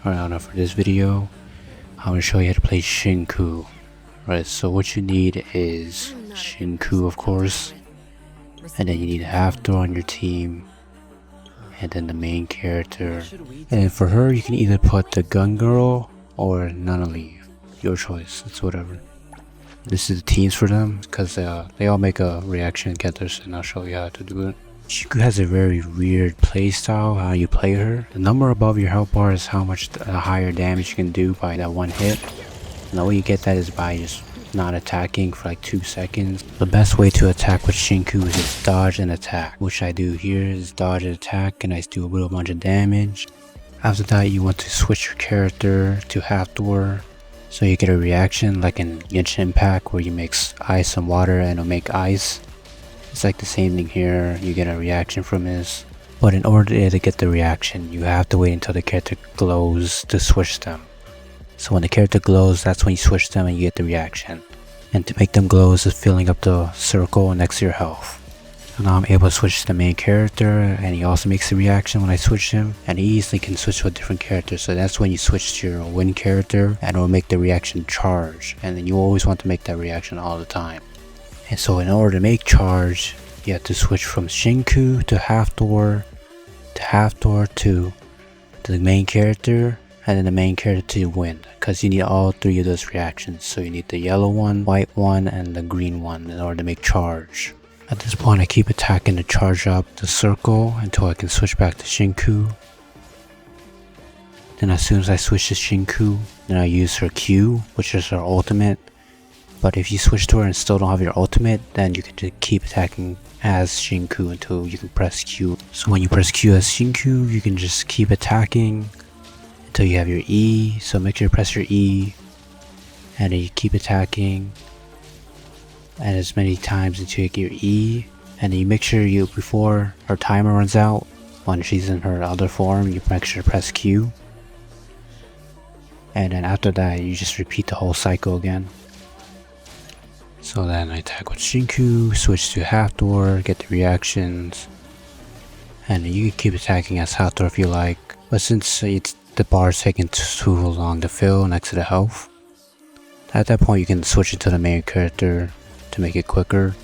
Alright, now for this video, I'm going to show you how to play Shinku. Right, so what you need is Shinku, of course, and then you need a half throw on your team, and then the main character. And for her, you can either put the gun girl or Nunnally, your choice, it's whatever. This is the teams for them, because they all make a reaction together, and I'll show you how to do it. Shinku has a very weird playstyle, how you play her. The number above your health bar is how much higher damage you can do by that one hit. And the way you get that is by just not attacking for like 2 seconds. The best way to attack with Shinku is just dodge and attack, which I do here is dodge and attack, and I do a little bunch of damage. After that, you want to switch your character to half door, so you get a reaction like in Genshin Impact where you mix ice and water and it'll make ice. It's like the same thing here, you get a reaction from this. But in order to get the reaction, you have to wait until the character glows to switch them. So when the character glows, that's when you switch them and you get the reaction. And to make them glow is just filling up the circle next to your health. So now I'm able to switch to the main character, and he also makes a reaction when I switch him. And he easily can switch to a different character, so that's when you switch to your win character and it will make the reaction charge. And then you always want to make that reaction all the time. And so in order to make charge, you have to switch from Shinku to half door to the main character, and then the main character to win, because you need all 3 of those reactions. So you need the yellow one, white one, and the green one in order to make charge. At this point, I keep attacking to charge up the circle until I can switch back to Shinku. Then as soon as I switch to Shinku, then I use her Q, which is her ultimate. But if you switch to her and still don't have your ultimate, then you can just keep attacking as Shinku until you can press Q. So when you press Q as Shinku, you can just keep attacking until you have your E. So make sure you press your E, and then you keep attacking and as many times until you get your E. And then you make sure before her timer runs out, when she's in her other form, you make sure to press Q. And then after that, you just repeat the whole cycle again. So then I attack with Shinku, switch to half door, get the reactions, and you can keep attacking as half door if you like. But since the bar is taking too long to fill next to the health, at that point you can switch it to the main character to make it quicker,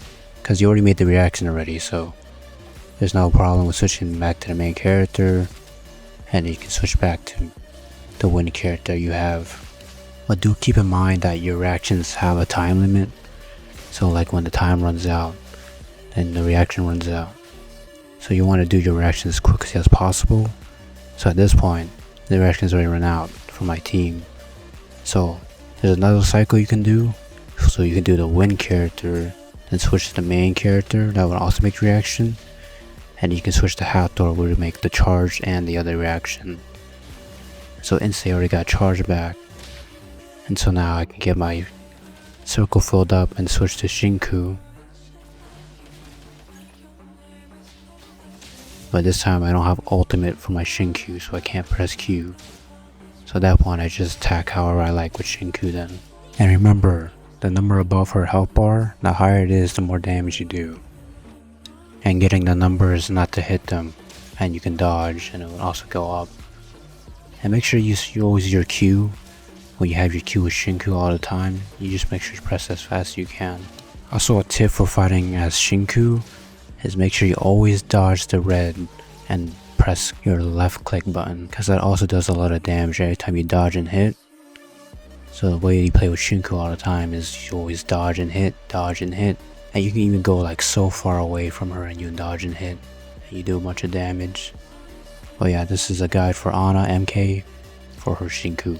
because you already made the reaction already, so there's no problem with switching back to the main character, and you can switch back to the win character you have. But do keep in mind that your reactions have a time limit. So like when the time runs out, then the reaction runs out. So you want to do your reaction as quickly as possible. So at this point, the reactions already run out for my team. So there's another cycle you can do. So you can do the win character, then switch to the main character, that would also make reaction. And you can switch to half door where you make the charge and the other reaction. So instantly I already got charge back. And so now I can get my circle filled up and switch to Shinku. But this time I don't have ultimate for my Shinku, so I can't press Q. So at that point I just attack however I like with Shinku then. And remember, the number above her health bar, the higher it is, the more damage you do. And getting the numbers not to hit them, and you can dodge and it will also go up. And make sure you always use your Q. When you have your Q with Shinku all the time, you just make sure you press as fast as you can. Also, a tip for fighting as Shinku is make sure you always dodge the red and press your left click button, because that also does a lot of damage every time you dodge and hit. So the way you play with Shinku all the time is you always dodge and hit, and you can even go like so far away from her and you dodge and hit, and you do a bunch of damage. But yeah, this is a guide for AnaMK for her Shinku.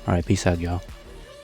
Alright, peace out, y'all.